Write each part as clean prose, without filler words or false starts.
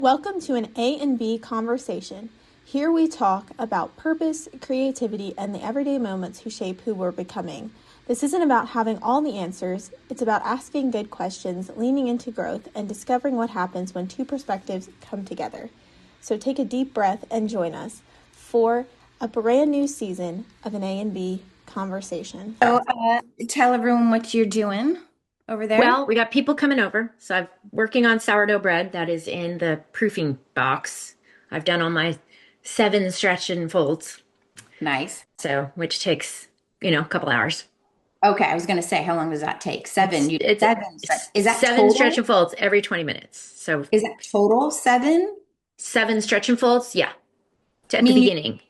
Welcome to an A and B conversation. Here we talk about purpose, creativity, and the everyday moments who shape who we're becoming. This isn't about having all the answers. It's about asking good questions, leaning into growth, and discovering what happens when two perspectives come together. So take a deep breath and join us for a brand new season of an A and B conversation. So, tell everyone what you're doing over there. Well, we got people coming over. So I'm working on sourdough bread that is in the proofing box. I've done all my 7 stretch and folds. Nice. So, which takes, a couple hours. Okay, I was going to say, how long does that take? Seven. Seven. Is that 7 stretch total? and folds every 20 minutes. So Is that total 7? 7 stretch and folds, yeah, at the Meaning, beginning.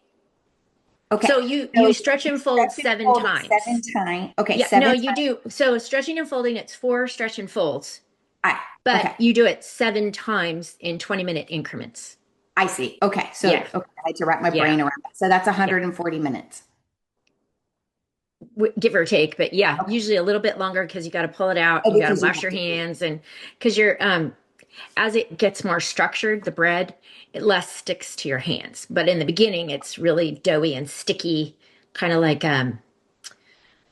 okay. So you So stretch you and fold stretch and 7 fold times. 7 times. Okay, Yeah, no, 7 you times. do. So stretching and folding, it's 4 stretch and folds, but Okay, you do it 7 times in 20-minute increments. I see. Okay, so Yeah, I had to wrap my yeah. brain around that. So that's Yeah. 140 minutes. Give or take, but yeah, Okay. usually a little bit longer because you got to pull it out, Oh, you got to because you wash have your to do. hands, and because you're as it gets more structured, the bread, it less sticks to your hands. But in the beginning, it's really doughy and sticky, kind of like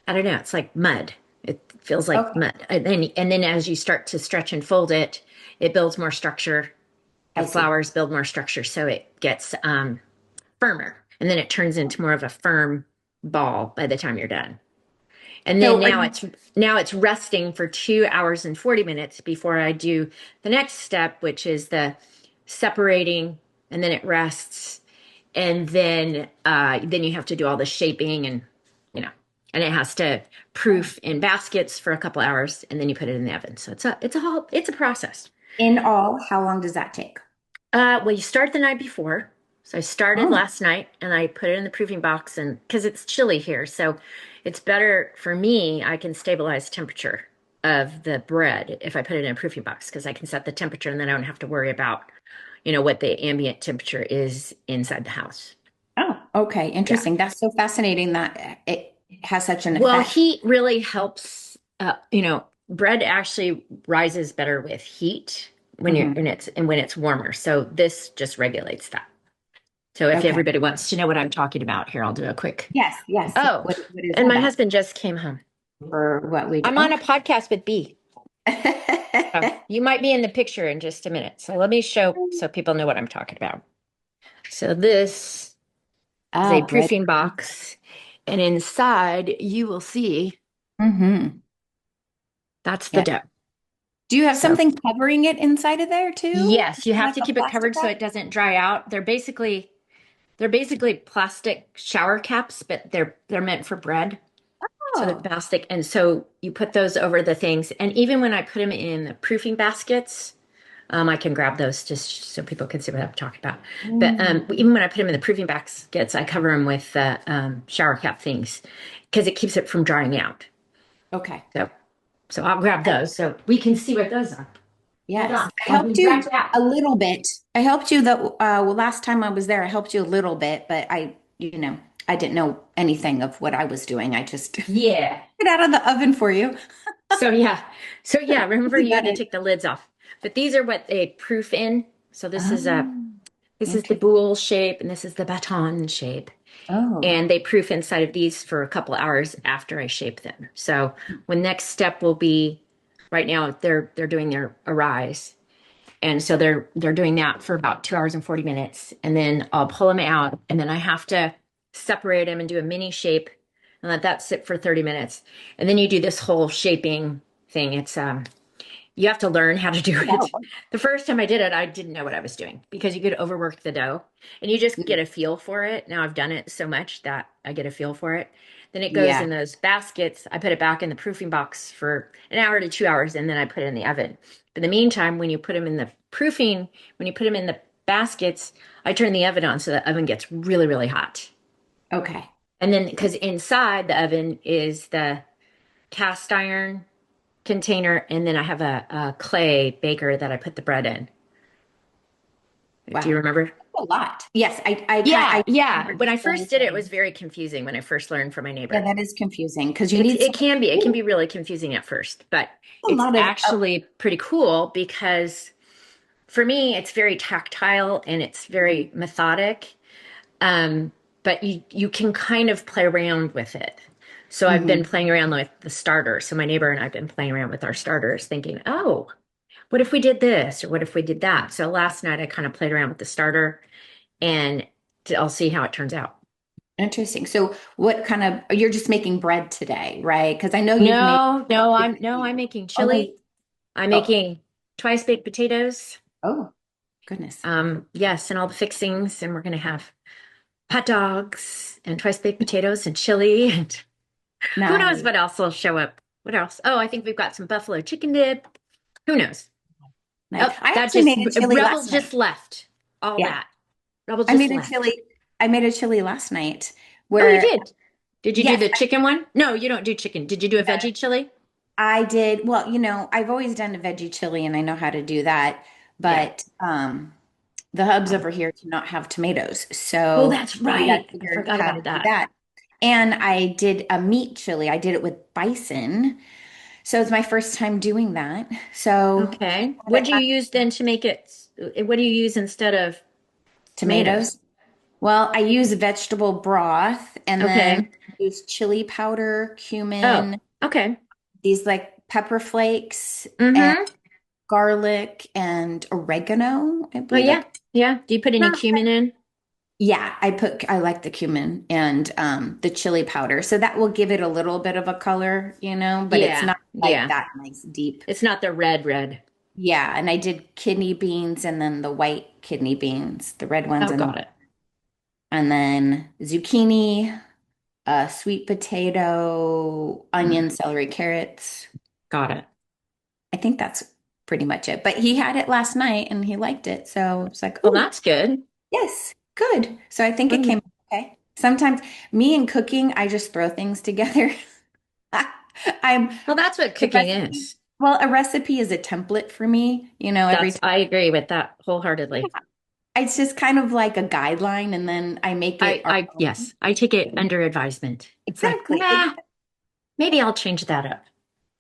I don't know, it's like mud. It feels like Okay, mud. And then as you start to stretch and fold it, it builds more structure. The I see. flours build more structure, so it gets firmer, and then it turns into more of a firm ball by the time you're done. And then So are now it's resting for 2 hours and 40 minutes before I do the next step, which is the separating, and then it rests, and then you have you do all the shaping, and you know, and it has to proof in baskets for a couple hours, and then you put it in the oven. So it's a process. in all, how long does that take? Well, you start the night before. So I started Oh, last night and I put it in the proofing box, and because it's chilly here, so it's better for me. I can stabilize temperature of the bread if I put it in a proofing box because I can set the temperature and then I don't have to worry about, what the ambient temperature is inside the house. oh, okay. Yeah. Interesting. That's so fascinating that it has such an Well, effect. heat really helps. Bread actually rises better with heat Hmm. when it's warmer. So this just regulates that. So if Okay. everybody wants to know what I'm talking about, here, I'll do a quick. Yes, yes. Oh, What is and that my about? husband just came home. For what we do? I'm on a Okay. podcast with B. So you might be in the picture in just a minute. So let me show so people know what I'm talking about. So this is a Ah, bread. proofing box, and inside you will see Hmm. that's the Yeah. dough. Do you have So something covering it inside of there too? yes, you have Like to a keep it plastic covered so cup? it doesn't dry out. They're basically plastic shower caps, but they're meant for bread. So they're Oh, plastic. And so you put those over the things. And even when I put them in the proofing baskets, I can grab those just so people can see what I'm talking about. But mm, even when I put them in the proofing baskets, I cover them with shower cap things because it keeps it from drying out. okay. So, so I'll grab I, those so we can see what those are. Hold yes. on. I I'll helped be you right back. a little bit. I helped you well, last time I was there, I helped you a little bit, but I didn't know anything of what I was doing. I just Yeah. get out of the oven for you. So yeah. So yeah, remember That's you about had to it. take the lids off. But these are what they proof in. So this is a Oh, this is the interesting. boule shape and this is the baton shape. Oh, And they proof inside of these for a couple hours after I shape them. So when next step will be right now they're doing their arise. And so they're doing that for about 2 hours and 40 minutes. And then I'll pull them out and then I have to separate them and do a mini shape and let that sit for 30 minutes. And then you do this whole shaping thing. It's you have to learn how to do a lot of it. work. The first time I did it, I didn't know what I was doing because you could overwork the dough and you just get a feel for it. Now I've done it so much that I get a feel for it. Then it goes Yeah. in those baskets. I put it back in the proofing box for an hour to 2 hours and then I put it in the oven. But in the meantime, when you put them in the baskets, I turn the oven on so the oven gets really, really hot. Okay. And then because inside the oven is the cast iron container, and then I have a clay baker that I put the bread in. Do you Wow. remember? A lot. Yes, Yeah, I yeah. remember When I just first going did it, it was saying, very confusing when I first learned from my yeah, neighbor. that is confusing because you It's need it something can be it can to be really confusing at first, but a it's lot of actually pretty cool because for me, it's very tactile and it's very methodic. Um, but you can kind of play around with it. So I've been Hmm. playing around with the starter. So my neighbor and I've been playing around with our starters, thinking, oh, what if we did this or what if we did that? So last night I kind of played around with the starter and I'll see how it turns out. Interesting. So what kind of, you're just making bread today, right? Because I know you've made No, I'm making Oh no. chili. I'm Oh, making twice baked potatoes. oh, goodness. Yes, and all the fixings, and we're gonna have hot dogs and twice baked potatoes and chili and who knows Nice. what else will show up. What else? Oh, I think we've got some buffalo chicken dip. Who knows? Nice. Oh, I that actually just made a chili Rebel last just night. left. All Yeah. that. Rebel I just made a left. chili. I made a chili last night Oh, you where, did. Did you do yes, the chicken one? No, you don't do chicken. Did you do a veggie chili? I did. Well, I've always done a veggie chili and I know how to do that, Yeah. but the hubs over here do not have tomatoes. Oh, So that's we got right. to I figure forgot how to about do that. that. And I did a meat chili. I did it with bison. So it's my first time doing that. So Okay. What do you use then to make it? What do you use instead of tomatoes? tomatoes. Well, I use vegetable broth and then Okay. I use chili powder, Oh, cumin, okay. these like pepper flakes and Mm-hmm. garlic and oregano, I Oh, believe I yeah. put. Yeah. Do you put any Not- cumin in? Yeah, I like the cumin and the chili powder. So that will give it a little bit of a color, but it's Yeah. not like Yeah. that nice deep. It's not the red. Yeah, and I did kidney beans and then the white kidney beans, the red ones Oh, got it. and then zucchini, sweet potato, Mm, onion, celery, carrots. got it. I think that's pretty much it. But he had it last night and he liked it. So it's like, Well, oh, that's good. yes, good. So I think it came Mm. out okay. Sometimes me and cooking, I just throw things together. I'm Well, that's what the cooking recipe. is. Well, a recipe is a template for me, every time. I agree with that wholeheartedly. It's just kind of like a guideline and then I make it our own. Yes, I take it under advisement. It's like, Exactly. nah, maybe I'll change that up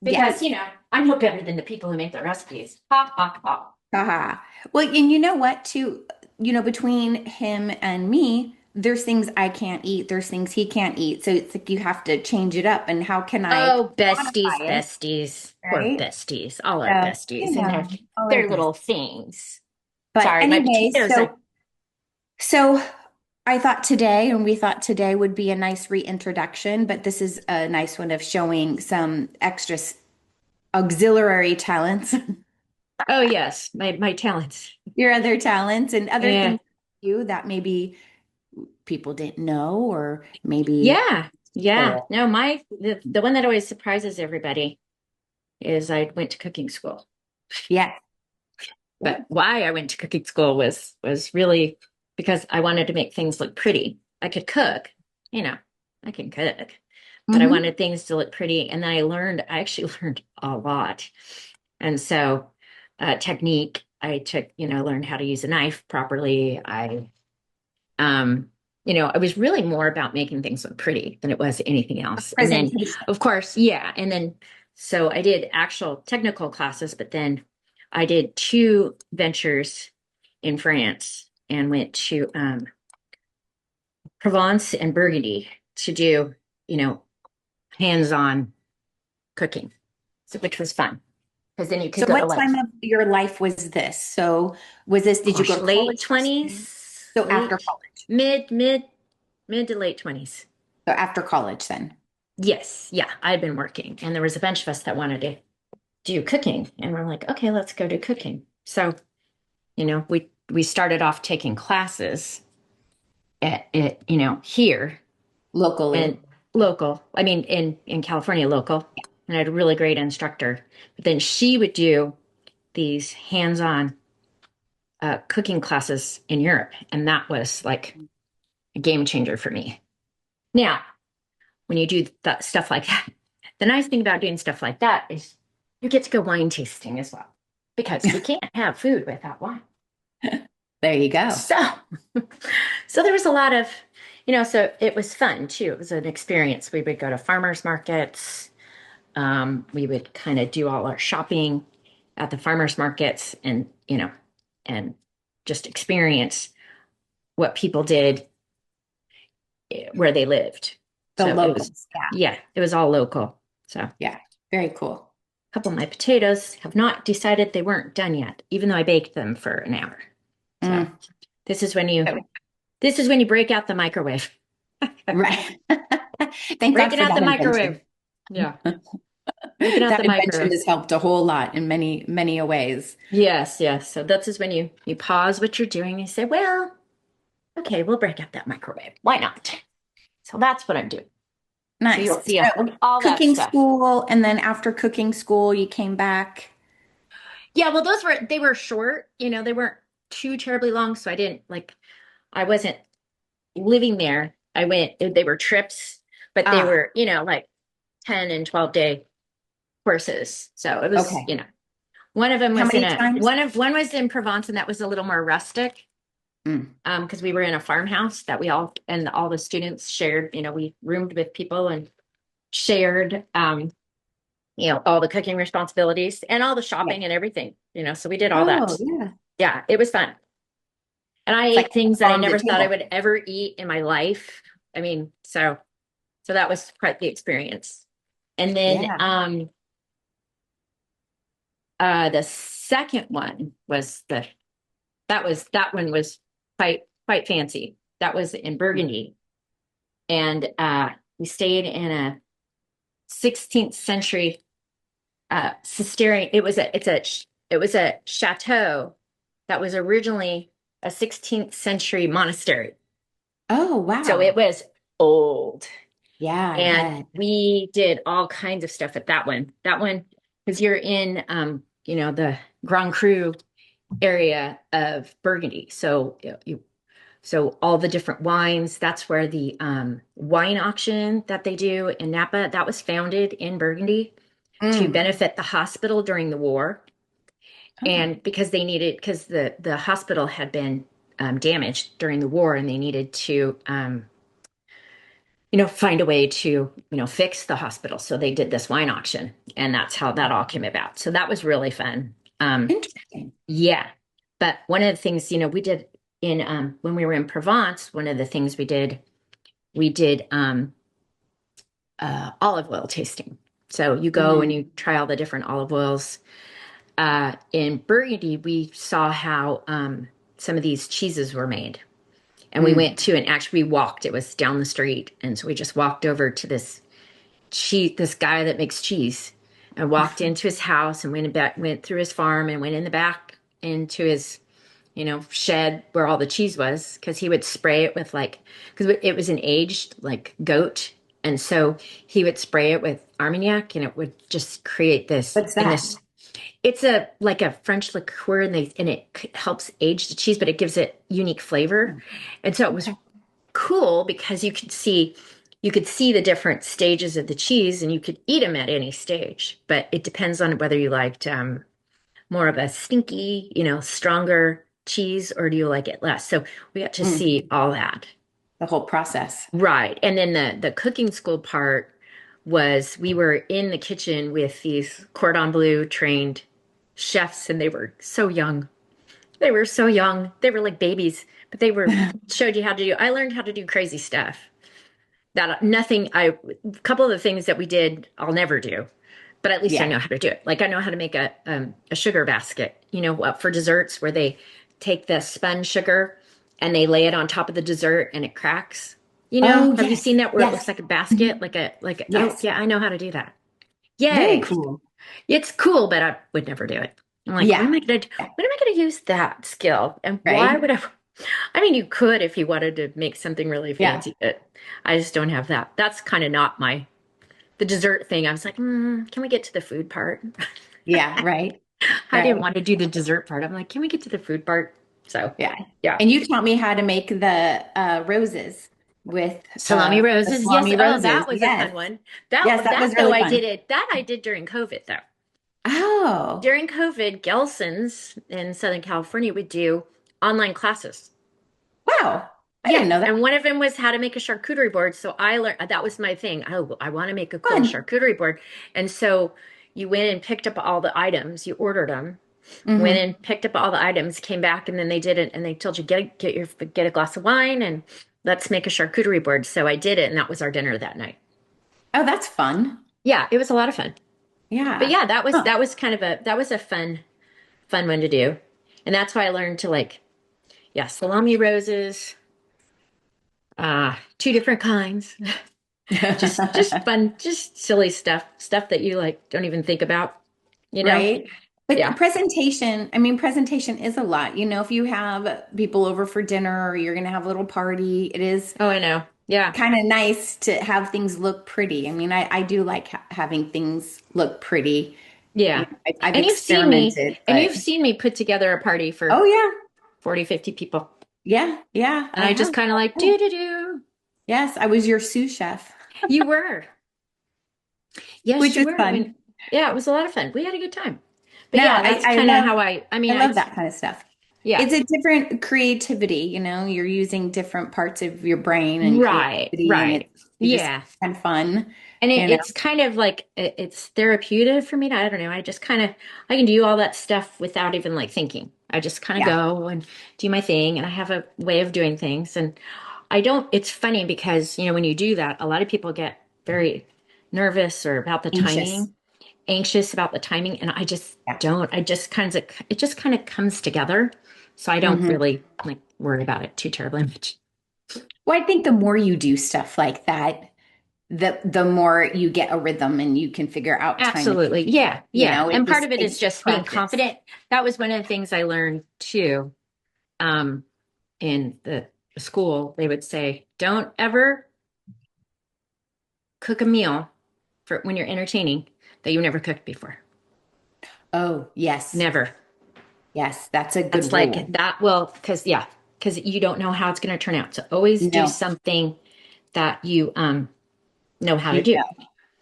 because, Yes. I know better than the people who make the recipes. Ha, ha, ha. Haha. Well, and you know what, too? Between him and me, there's things I can't eat. There's things he can't eat. So it's like you have to change it up. And how can I Oh, besties, modify it? besties, poor Right? besties, all our So, besties and all our their best. little things. But Sorry, my anyway, potatoes are. so I thought today, and we thought today would be a nice reintroduction, but this is a nice one of showing some extra auxiliary talents, Oh, yes, my talents. your other talents, and other Yeah. things you that maybe people didn't know, or maybe. Yeah. Yeah. No, the one that always surprises everybody is I went to cooking school. Yeah. But why I went to cooking school was really because I wanted to make things look pretty. I could cook, you know, I can cook, but I Hmm. wanted things to look pretty. And then I actually learned a lot. And so, technique, I took, learned how to use a knife properly. Um, it was really more about making things look pretty than it was anything else. And then, Presentation. of course, yeah. And then, so I did actual technical classes, but then I did two ventures in France and went to Provence and Burgundy to do, you know, hands-on cooking, so which was fun because then you could So go to what like, time of your life was this? So did you go gosh, to late college first? 20s, So after college. mid to late 20s. So after college then. Yes, yeah, I had been working, and there was a bunch of us that wanted to do cooking, and we're like, okay, let's go do cooking. So, we started off taking classes at here and Locally. local. I mean, in California, local, and I had a really great instructor. But then she would do these hands-on cooking classes in Europe, and that was like a game changer for me. Now, when you do that stuff like that, the nice thing about doing stuff like that is you get to go wine tasting as well, because you can't have food without wine. There you go. So, so there was a lot of, so it was fun too. It was an experience. We would go to farmers markets. We would kind of do all our shopping at the farmers markets, and and just experience what people did where they lived. The So it was, locals. yeah, it was all local. So a Yeah. Very cool. couple of my potatoes have not decided they weren't done yet, even though I baked them for an hour. So Mm. this is when you break out the microwave. Right. Thank God Breaking for out the that microwave. invention. Yeah. Breaking out That the invention microwave. has helped a whole lot in many, many a ways. Yes, yes. So that's just when you pause what you're doing and you say, well, okay, we'll break out that microwave. Why not? So that's what I'm doing. So Nice. you'll see So all that cooking stuff. school, and then after cooking school, you came back. Yeah, well, they were short, they weren't too terribly long. So I wasn't living there. They were trips, but they Ah, were, like 10 and 12-day courses. So it was, okay. one of them How was many times? one was in Provence, and that was a little more rustic. Mm. Because we were in a farmhouse that all the students shared, we roomed with people and shared, all the cooking responsibilities and all the Yeah. shopping and everything, so we did all that. Oh, yeah. Yeah, it was fun. And I It's like ate things that I farm to never thought I table. would ever eat in my life. I mean, so that was quite the experience. And then Yeah. the second one was that one was quite fancy. That was in Burgundy. And we stayed in a 16th century Cistercian. It was a chateau that was originally a 16th century monastery. Oh, So wow. it was old. Yeah, I And bet. we did all kinds of stuff at that one. That one, because you're in the Grand Cru area of Burgundy. So all the different wines, that's where the wine auction that they do in Napa, that was founded in Burgundy to Mm. benefit the hospital during the war. Oh, And because the hospital had been damaged during the war, and they needed to find a way to, fix the hospital. So they did this wine auction, and that's how that all came about. So that was really fun. interesting. Yeah. But one of the things, we did when we were in Provence, one of the things we did olive oil tasting. So you go and Mm. you try all the different olive oils. In Burgundy, we saw how some of these cheeses were made. And we Mm. went to, and actually we walked, it was down the street. And so we just walked over to this guy that makes cheese, and walked into his house and went through his farm and went in the back into his, shed where all the cheese was, because he would spray it with because it was an aged goat. And so he would spray it with Armagnac, and it would just create this, What's that? it's a French liqueur, and it helps age the cheese, but it gives it unique flavor. Mm. And so it was Okay. cool because you could see the different stages of the cheese, and you could eat them at any stage. But it depends on whether you liked more of a stinky, stronger cheese, or do you like it less? So we got to Mm. see all that. The whole process. Right. And then the cooking school part was we were in the kitchen with these cordon bleu trained chefs, and they were so young. They were so young. They were like babies, but they showed you how to do. I learned how to do crazy stuff. A couple of the things that we did, I'll never do, but at least I Yeah. know how to do it. Like I know how to make a sugar basket, for desserts, where they take the spun sugar and they lay it on top of the dessert and it cracks. Oh, Have you yes. seen that, where it looks Yes. like a Mhm. basket, oh Yes. yeah, I know how to do that. Very Yay. cool. It's cool, but I would never do it. I'm like, Yeah. when am I gonna use that skill? And why Right? would I mean, you could if you wanted to make something really Yeah. fancy, but I just don't have that. That's kind of not the dessert thing. I was like, can we get to the food part? Yeah. Right. I didn't Right. want to do the dessert part. I'm like, can we get to the food part? So, Yeah. yeah. And you taught me how to make the roses with Salami the roses. Yes. salami Oh, roses. that was a Yes. fun one. Yes, that was really fun. I did during COVID though. Oh, During COVID, Gelson's in Southern California would do online classes. wow. I Yeah, didn't know that. and one of them was how to make a charcuterie board. So I learned, that was my thing. Oh, I want to make a cool Fun. charcuterie board. And so you went and picked up all the items, you ordered them, Went Hmm. and picked up all the items, came back, and then they did it, and they told you get a glass of wine and let's make a charcuterie board. So I did it, and that was our dinner that night. Oh, that's fun. Yeah, it was a lot of fun. But Yeah. yeah, Huh. that was kind of a that was a fun one to do. And that's why I learned to like, yeah, salami roses, two different kinds. Just fun, just silly stuff that you like don't even think about, you know? Right. But Yeah. presentation, I mean, presentation is a lot. If you have people over for dinner or you're going to have a little party, it is Oh, I know. Yeah. kind of nice to have things look pretty. I mean, I do like having things look pretty. Yeah. I've And experimented, you've but seen me put together a party oh for yeah, 40, 50 people. yeah, yeah, And I I have. just kind of like Oh, do do do. yes, I was your sous chef, You were. Yes, which you is were. fun. Yeah, it was a lot of fun. We had a good time. But No, yeah, that's I kind of love how I mean, that kind of stuff. yeah. It's a different creativity, you're using different parts of your brain and Right, creativity, and right. it's just Yeah. kind of fun, And you know. it's kind of like it's therapeutic for me to, I don't know, I just kind of I can do all that stuff without even like thinking. I just kind of Yeah, go and do my thing and I have a way of doing things and I don't it's funny because when you do that, a lot of people get very nervous or about the anxious. timing, anxious about the timing and I just Yeah. don't. I just kind of it just kind of comes together. So I don't Hmm. really like worry about it too terribly much. Well, I think the more you do stuff like that, the more you get a rhythm and you can figure out timing. Absolutely. Yeah. Yeah. It And part just of it is takes just being practice. confident. That was one of the things I learned too. Um, in the school, they would say, don't ever cook a meal for when you're entertaining that you never cooked before. Oh, yes. Never. Yes, that's a That's good like rule. that. Well, because you don't know how it's going to turn out. So always do No, something that you know how to you do. know.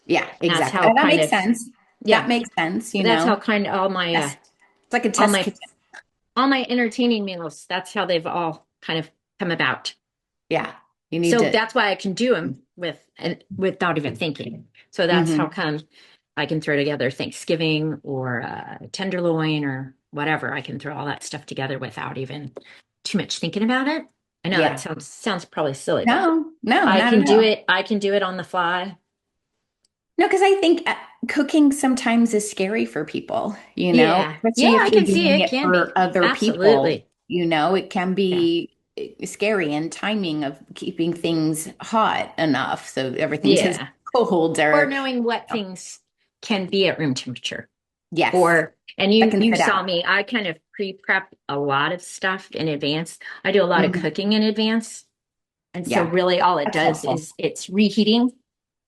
Yeah, And that's exactly. how That kind makes of sense. That yeah. makes sense, That's how kind of Yes. It's like a all test my kitchen. all my entertaining meals. That's how they've all kind of come about. Yeah. You need So to. that's why I can do them without even thinking. So that's how Hmm. come I can throw together Thanksgiving or tenderloin or whatever. I can throw all that stuff together without even too much thinking about it. I know that Yeah. sounds probably silly, but No, no, I not can at do all. it. I can do it on the fly. No, because I think cooking sometimes is scary for people, Yeah. Yeah, especially if I you're can see doing it it can for be. other people, Absolutely. it can Yeah. be scary and timing of keeping things hot enough so everything doesn't Yeah. cold Or or, knowing what things can be at room temperature. yes, Or, and that you can sit saw out. me, I kind of pre-prep a lot of stuff in advance. I do a lot of Hmm. cooking in advance. And so Yeah, really all it that's does helpful. is it's reheating.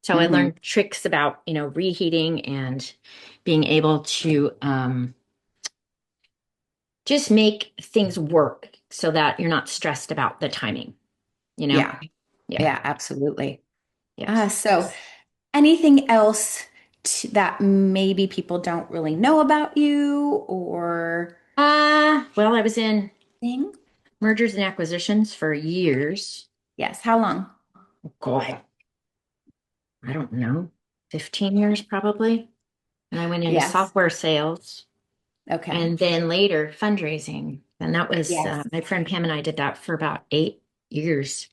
So I Hmm. learned tricks about, reheating and being able to just make things work so that you're not stressed about the timing, you know? Yeah, Yeah. yeah, absolutely. Yes. So anything else that maybe people don't really know about you or Well, I was in thing? mergers and acquisitions for years. Yes, how long? God, I don't know, 15 years probably. And I went into Yes. software sales Okay. and then later fundraising. And that was Yes. my friend Pam and I did that for about 8 years.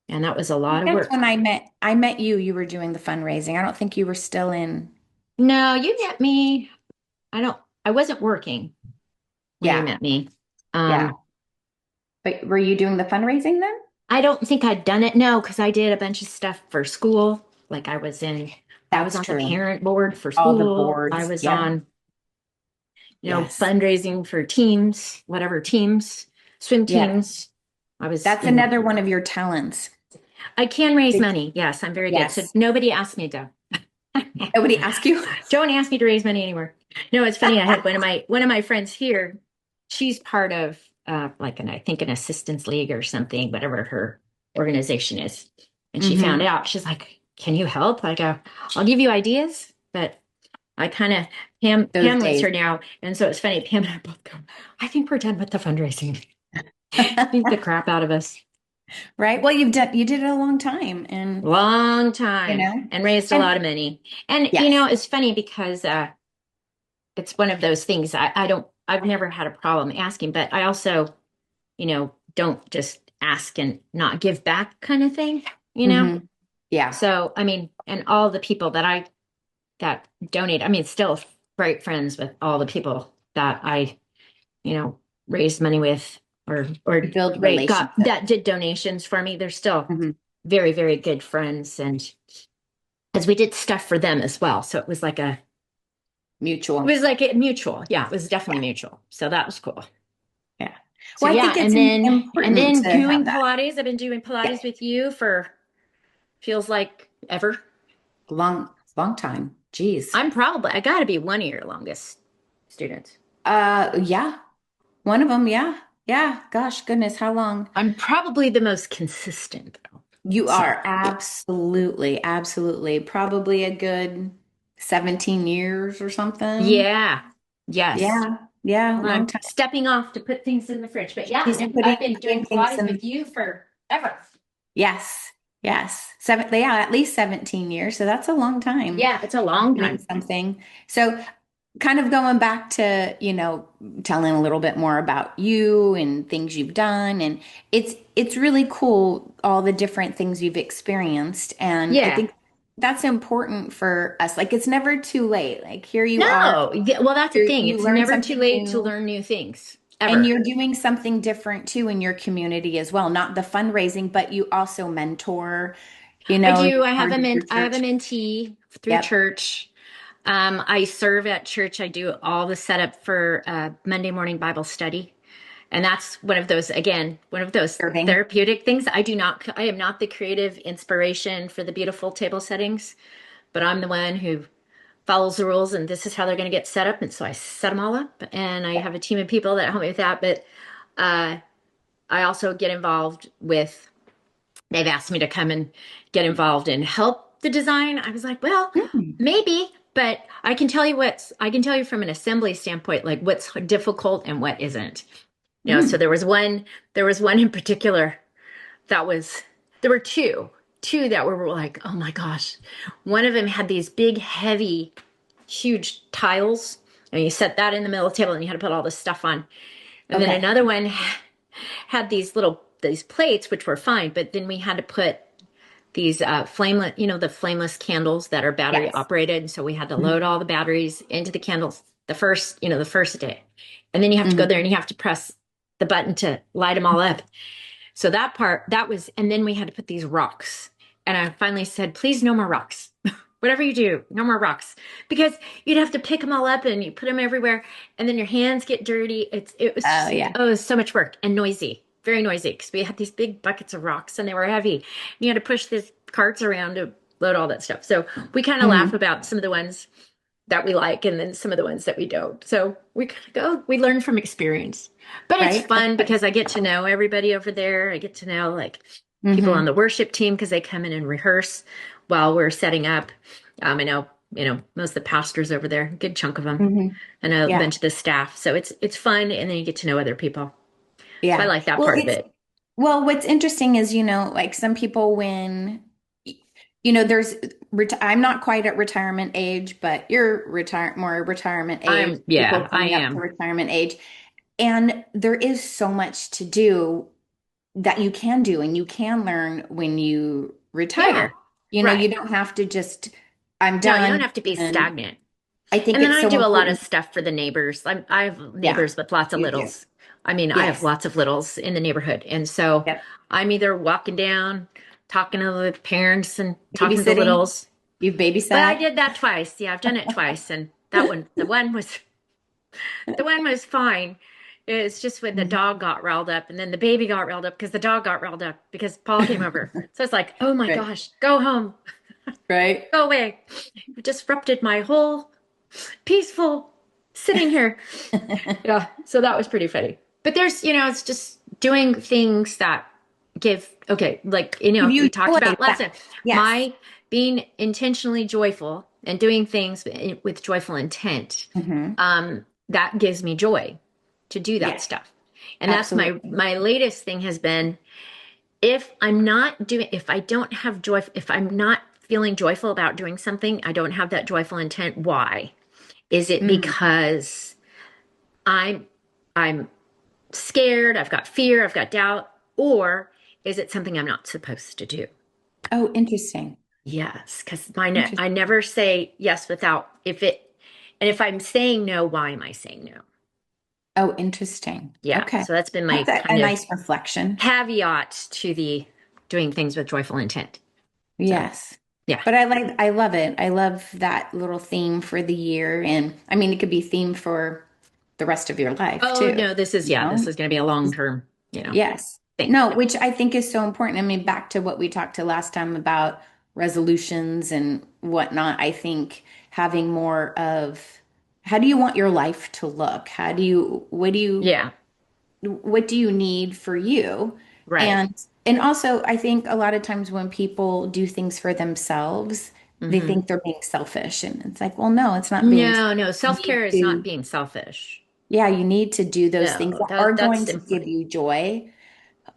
And that was a I think lot of that's when work. I met you. You were doing the fundraising. I don't think you were still in. No, you met me. I wasn't working when you Yeah. met me. Yeah. Um, But were you doing the fundraising then? I don't think I'd done it. No, because I did a bunch of stuff for school. Like I was That's on the true. parent board for All the school. I boards. was Yep. on, Yes. fundraising for teams, whatever teams, swim Yeah. teams. I was, That's another one of your talents. I can raise money. Yes, I'm very good. So Yes. nobody asked me to. Nobody asked you? Don't ask me to raise money anymore. No, it's funny. I had one of my friends here. She's part of like I think an assistance league or something, whatever her organization is. And she found Hmm. out. She's like, "Can you help?" I go, "I'll give you ideas, but I kind of Those Pam lives days. here now, and so it's funny. Pam and I both go, I think we're done with the fundraising. Beat the crap out of us. Right? Well, you did it a long time and Long you time know, and raised a and lot of money. And yes. it's funny because it's one of those things I don't. I've never had a problem asking, but I also, don't just ask and not give back kind of thing, you know? Hmm. Yeah. So, I mean, and all the people that donate, I mean, still great friends with all the people that I, you know, raised money with or You build got relationships. that did donations for me. They're still Hmm. very, very good friends. And as we did stuff for them as well. So it Mutual. was like a mutual. Yeah, it was Yeah. definitely mutual. So that was cool. Yeah. So Well, I yeah, think it's and important then to have doing that. Pilates. I've been doing Yeah. Pilates with you for feels like ever. Long time. Jeez. I gotta be one of your longest students. Yeah. One of them. Yeah. Yeah. Gosh, goodness, how long? I'm probably the most consistent though. You So are absolutely, absolutely. Probably a good 17 years or something. yeah, yes. Yeah. Yeah. Hold Long on, time. stepping off to put things in the fridge. But yeah, She's I've been putting doing things Pilates in. with you forever. Yes. Yes. Yeah, at least 17 years. So that's a long time Yeah, it's a long doing time. something. So kind of going back to, telling a little bit more about you and things you've done. And it's really cool, all the different things you've experienced. And I Yeah. think that's important for us. Like it's never too late. Like here you are, No, yeah, well, that's the thing. you It's learn never too something late to new. learn new things, And ever. you're doing something different too in your community as well, not the fundraising, but you also mentor, I you're do. part of your I have a church. mentee through Yep. church. I serve at church. I do all the setup for Monday morning Bible study. And that's one of those Serving. therapeutic things. I am not the creative inspiration for the beautiful table settings, but I'm the one who follows the rules and this is how they're going to get set up. And so I set them all up and I have a team of people that help me with that. But uh, I also get involved with, they've asked me to come and get involved and help the design. I was like, well, Mm. maybe, but I can tell you from an assembly standpoint, like what's difficult and what isn't. So Mm. there was one in particular that was, there were two that were like, oh my gosh. One of them had these big, heavy, huge tiles, and you set that in the middle of the table and you had to put all this stuff on. And then Okay. another one had these plates, which were fine, but then we had to put these flameless, the flameless candles that are battery Yes. operated. And so we had to Mm-hmm. load all the batteries into the candles the first day. And then you have to go Mm-hmm. there and you have to press the button to light them all up. So and then we had to put these rocks. And I finally said, please, no more rocks. Whatever you do, no more rocks. Because you'd have to pick them all up and you put them everywhere. And then your hands get dirty. Oh yeah. It was so much work and noisy, very noisy. Because we had these big buckets of rocks and they were heavy. And you had to push these carts around to load all that stuff. So we kind of laugh Mm-hmm. about some of the ones that we like and then some of the ones that we don't. So we learn from experience. But it's Right. That's fun good. because I get to know everybody over there. I get to know like people on Mm-hmm. the worship team because they come in and rehearse while we're setting up. I know, most of the pastors over there, a good chunk of them. Mm-hmm. I know a Yeah. bunch of the staff. So it's fun and then you get to know other people. So I Yeah. like that Well, part of it. what's interesting is, like some people when, there's, I'm not quite at retirement age, but you're more retirement age, people Yeah, I coming up to am. retirement age. And there is so much to do that you can do and you can learn when you Yeah, retire. right. You don't have to just, I'm No, you don't done. have to be And stagnant. I think And then it's I so do a lot of important. stuff for the neighbors. I have Yeah, neighbors with lots of you do. littles. I mean, I have Yes. lots of littles in the neighborhood. And so Yep. I'm either walking down, talking to the parents and talking to the Babysitting. littles. You've But I babysat. did that twice. Yeah, I've done it twice. And the one was fine. It's just when the Mhm. dog got riled up and then the baby got riled up because the dog got riled up because Paul came over. So it's like, oh my Right. gosh, go home, Right. go away. You disrupted my whole peaceful sitting here. Yeah, so that was pretty funny. But it's just doing things that like, Give you we talked joy. about last time. Yes. My being intentionally joyful and doing things with joyful intent, Hmm. that gives me joy to do that Yes, stuff. And that's absolutely. my latest thing has been if I don't have joy, if I'm not feeling joyful about doing something, I don't have that joyful intent. Why? Is it Mm. because I'm I'm scared, I've got fear, I've got doubt, or is it something I'm not supposed to do? Oh, interesting. Yes, because I Interesting. never say yes without if it, and if I'm saying no, why am I saying no? Oh, interesting. Yeah, Okay. so that's been my That's a kind of nice reflection. caveat to the doing things with joyful intent. So Yes. yeah. But I love it. I love that little theme for the year. And I mean, it could be theme for the rest of your life Oh too, no, this is you yeah, this know? is going to be a long term, Yes. thing. No, which I think is so important. I mean, back to what we talked to last time about resolutions and whatnot. I think having more of how do you want your life to look? Yeah, what do you need for you? right. And also I think a lot of times when people do things for themselves, they Hmm. think they're being selfish. And it's like, well, no, it's not being No, no, you need self-care is not to, being selfish. yeah, you need to do those things No, that are going that's to give important. you joy.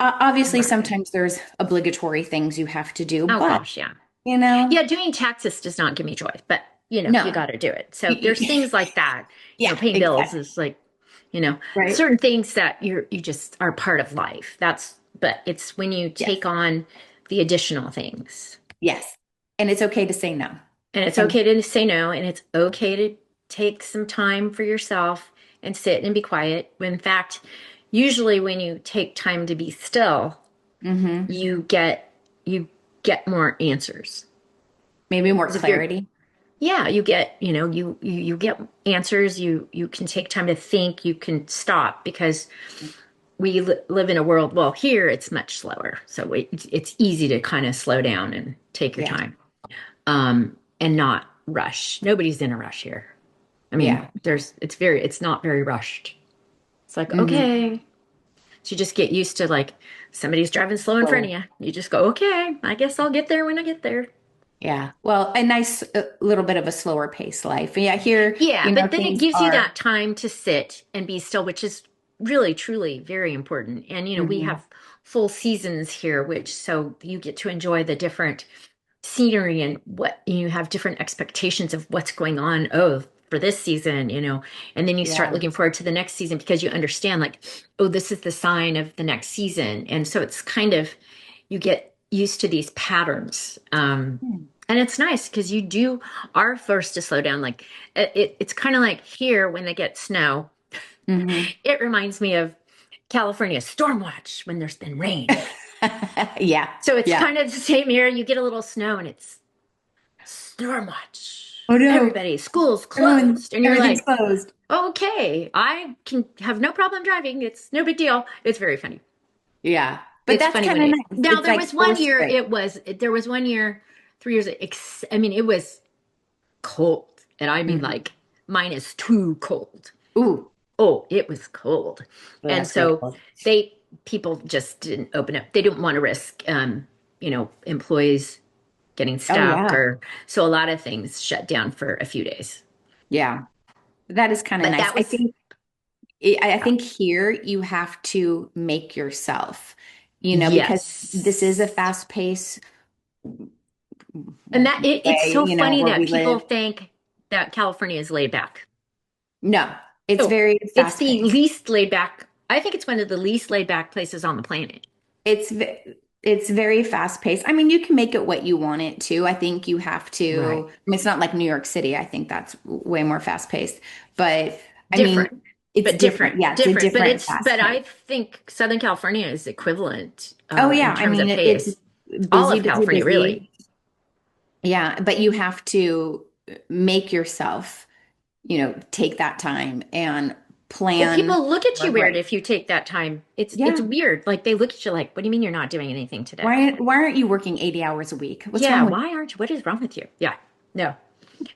Obviously, Right. sometimes there's obligatory things you have to do, Oh but gosh, yeah. you know, Yeah, doing taxes does not give me joy, but you no. got to do it. So there's things like that. Yeah, Paying bills exactly. is like, you know, Right? certain things that you just are part of life. But it's when you Yes. take on the additional things. Yes. And it's okay to say no. And it's And okay to say no, and it's okay to take some time for yourself and sit and be quiet. When in fact, usually when you take time to be still, mhm, you get you get more answers. maybe more Because if you're clarity. yeah, you get, you get answers, you can take time to think, you can stop because we live in a world, well, here it's much slower. So it's easy to kind of slow down and take your Yeah. time. And not rush. Nobody's in a rush here. I mean, Yeah. it's not very rushed. It's like, Hmm. okay. So you just get used to like somebody's driving slow in front of Well, you. You just go, okay, I guess I'll get there when I get there. yeah. Well, a nice little bit of a slower pace life. Yeah, here, Yeah, but then it things gives you are. that time to sit and be still, which is really, truly very important. And, we Mhm. have full seasons here, which so you get to enjoy the different scenery and what you have different expectations of what's going on. Oh, for this season, and then you start Yeah. looking forward to the next season because you understand, like, oh, this is the sign of the next season. And so it's kind of, you get used to these patterns. And it's nice because you do are forced to slow down. Like it's kind of like here when they get snow, Hmm. it reminds me of California storm watch when there's been rain. Yeah. So it's Yeah. kind of the same here. You get a little snow and it's storm watch. Oh no. Everybody, school's Everyone, closed. And you're everything's like, closed. okay, I can have no problem driving. It's no big deal. It's very funny. Yeah. But It's that's funny kind when of you nice. now It's there like was one forced year break. there was one year 3 years I mean it was cold and I mean Hmm. like -2 cold. Ooh. Oh, it was cold. Well, And that's really so cool. people just didn't open up. They didn't want to risk employees getting Oh stuck yeah. or so a lot of things shut down for a few days. Yeah. That is kind of But nice. that was I think here you have to make yourself, because this is a yes. fast pace And that it's way, so funny where that we people live. think that California is laid back. No, it's So very it's fast the paced. least laid back. I think it's one of the least laid back places on the planet. It's very fast paced. I mean, you can make it what you want it to. I think you have Right. to. I mean, it's not like New York City. I think that's way more fast paced. But I mean, Different, it's but different, different. Yeah, it's a different. different fast But I pace. think Southern California is equivalent Oh in yeah, I terms mean, of it's pace. All busy, of busy, California, really. busy. Yeah, but you have to make yourself, take that time and Well, plan people look at for a you weird break. if you take that time. It's Yeah. weird. Like they look at you like, "What do you mean you're not doing anything today?" Why aren't you working 80 hours a week? What's Yeah, wrong with why aren't you? What is wrong with you? Yeah, no.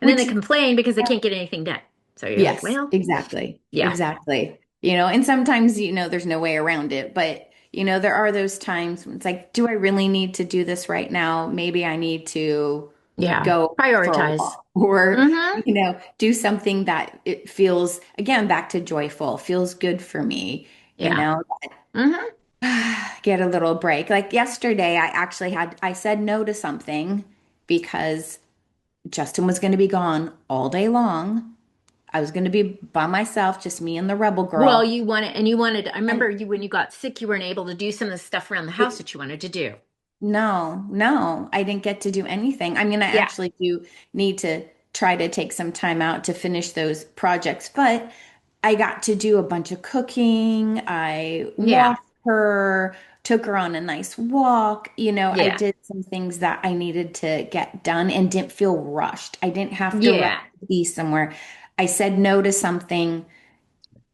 And then they which complain because they can't get anything done. So you're like, yes, well, exactly. yeah, Exactly. And sometimes, there's no way around it, but there are those times when it's like, do I really need to do this right now? Maybe I need to yeah. go for a Prioritize. walk or, Mm-hmm. do something that it feels, again, back to joyful, feels good for me, Yeah. Mm-hmm. get a little break. Like yesterday, I said no to something because Justin was going to be gone all day long. I was going to be by myself, just me and the rebel Well, girl. you wanted, and you wanted, I And remember you when you got sick, you weren't able to do some of the stuff around the house it, that you wanted to do. no, no, I didn't get to do anything. I mean, I Yeah. actually do need to try to take some time out to finish those projects, but I got to do a bunch of cooking. I Yeah. walked her, took her on a nice walk. I Yeah. did some things that I needed to get done and didn't feel rushed. I didn't have to rush Yeah. to be somewhere. I said no to something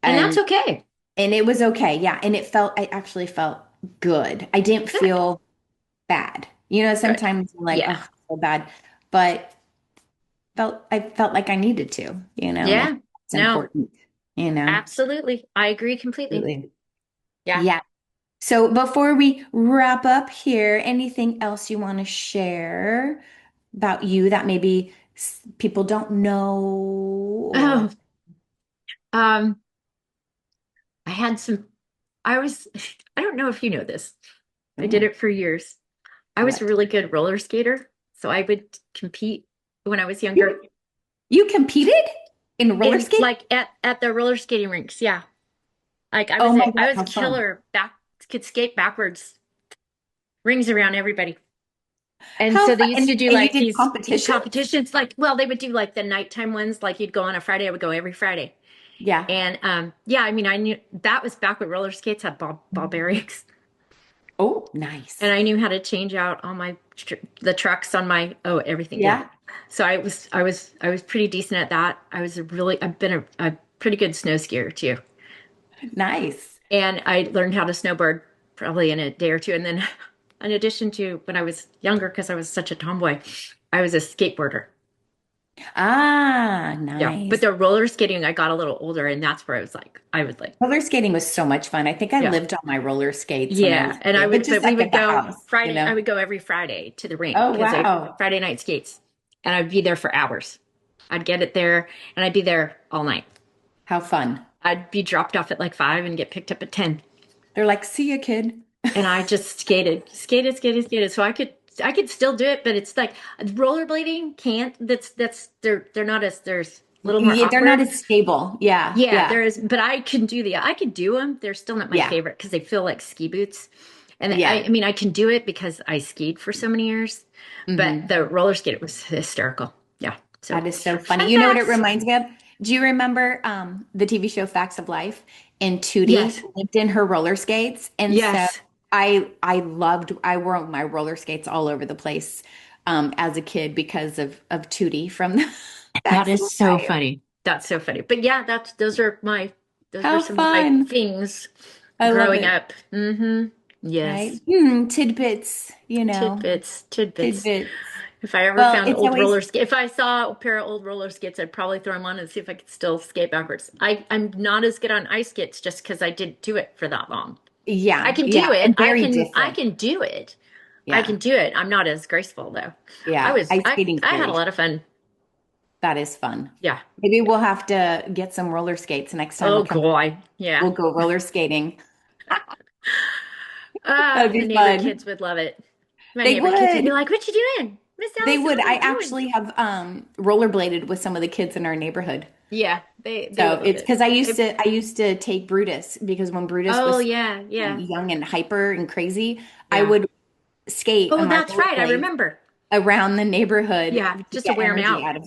And that's and okay. and it was okay. Yeah, and I actually felt good. I didn't Good. feel bad. Good. Sometimes I'm like, oh, Yeah. I feel bad, but I felt like I needed to, and Yeah. it's No, important, you know. absolutely. I agree completely. Absolutely. Yeah. Yeah. So before we wrap up here, anything else you want to share about you that maybe people don't know or Oh, um, I had some, I was, I don't know if you know this. I did Ooh, it for years. I was a what? really good roller skater, so I would compete when I was You younger you competed in roller in skate? like at the roller skating rinks. Yeah. Like Oh my I God, was a how fun. killer back could skate backwards, rings around everybody. And How so they fun. used to do And you like did these competitions? competitions, like, well, they would do like the nighttime ones, like you'd go on a Friday, I would go every Friday. Yeah. And yeah, I mean, I knew that was back when roller skates had ball bearings. Oh, And nice. I knew how to change out all my the trucks on my everything. Yeah. Yeah. So I was pretty decent at that. I've been a pretty good snow skier too. Nice. And I learned how to snowboard probably in a day or two. And then in addition to when I was younger, because I was such a tomboy, I was a skateboarder. Ah, Yeah. But nice. the roller skating, I got a little older, and that's where I was like, Roller skating was so much fun. I think I yeah. lived on my roller skates when I was Yeah. a And kid, but but just we like would at the go house, Friday, I would go every Friday to the rink Oh, because they wow. Friday night skates, and I'd be there for hours. I'd get it there, and I'd be there all night. How fun. I'd be dropped off at like 5 and get picked up at 10. They're like, see ya, kid. And I just skated. So I could still do it, but it's like rollerblading can't. They're not as there's a little more Yeah, they're not awkward. as stable. Yeah, Yeah, yeah, there is, but I can do them. They're still not my yeah, favorite because they feel like ski boots. And yeah. I mean, I can do it because I skied for so many years, but Hmm. the roller skate was hysterical. Yeah. So That is so funny. fun You know what it facts. reminds me of? Do you remember the TV show Facts of Life? And Tootie Yes. lived in her roller skates, and so Yes. I wore my roller skates all over the place as a kid because of Tootie from That Facts of is so Life. funny. That's so funny. But yeah, those were How some of my fun! things I love growing it. up. Mm-hmm. Right? Yes. Tidbits, Tidbits. tidbits. If I ever Well, found it's old always, roller skate, if I saw a pair of old roller skates, I'd probably throw them on and see if I could still skate backwards. I'm not as good on ice skates just because I didn't do it for that long. I yeah, can yeah, do it. and very I different. can do it. I Yeah, can do it. I'm not as graceful though. yeah. Ice skating's I had a very, lot of fun. that is fun. Yeah. Maybe we'll have to get some roller skates next time we Oh, come. boy. Yeah. We'll go roller skating. Ah, That'd the be neighbor fun. kids would love it. My They neighbor kids would be would. like, "What you doing? Miss They Allison, would. what are I you doing?" actually have rollerbladed with some of the kids in our neighborhood. Yeah, they would So love it's it. because I used to take Brutus because when Brutus Oh, was yeah, yeah, young and hyper and crazy, I yeah. would skate Oh, on my that's right. I rollerblades remember. around the neighborhood Yeah, to just to get wear them energy out. out of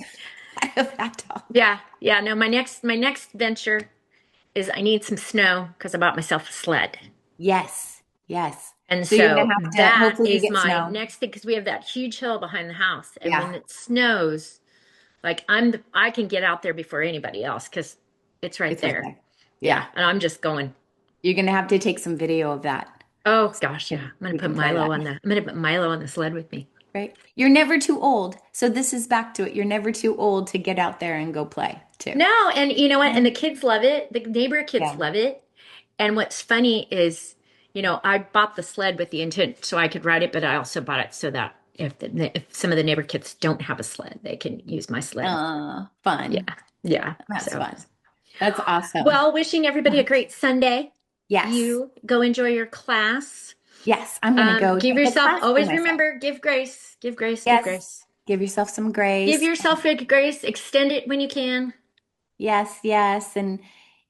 out of that dog. Yeah, yeah. No, my next venture is I need some snow because I bought myself a sled. Yes, yes. And So you're gonna so have to. that Hopefully, you is get my snow. next thing because we have that huge hill behind the house. And when Yeah, it snows, like I can get out there before anybody else because it's right it's right there. there. Yeah. Yeah, And I'm just going, you're gonna have to take some video of that. oh So gosh, yeah. we can play I'm gonna put Milo on the sled with me. right? You're never too old. So this is back to it. You're never too old to get out there and go play too. No, and you know what? Yeah. And the kids love it. The neighbor kids Yeah. love it. And what's funny is, I bought the sled with the intent so I could ride it, but I also bought it so that if some of the neighbor kids don't have a sled, they can use my sled. Yeah. Fun. Yeah. That's So, fun. That's awesome. well, wishing everybody a great Sunday. Yes. You go enjoy your class. Yes. I'm gonna go Give take a yourself, class for always myself. remember, give grace, give grace, give Yes. grace. Give yourself some Give grace. yourself good grace, extend it when you can. Yes, yes. And,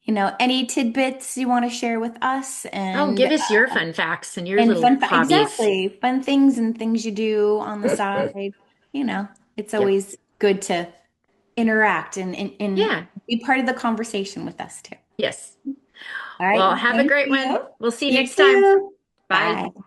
any tidbits you want to share with us Oh, and give us your fun facts and your and little hobbies. exactly, fun things and things you do on the side. You know, it's Yep. always good to interact and Yeah. be part of the conversation with us too. Yes. All right. Well, have a Thank great one. you. We'll see you You next time. too. Bye. Bye.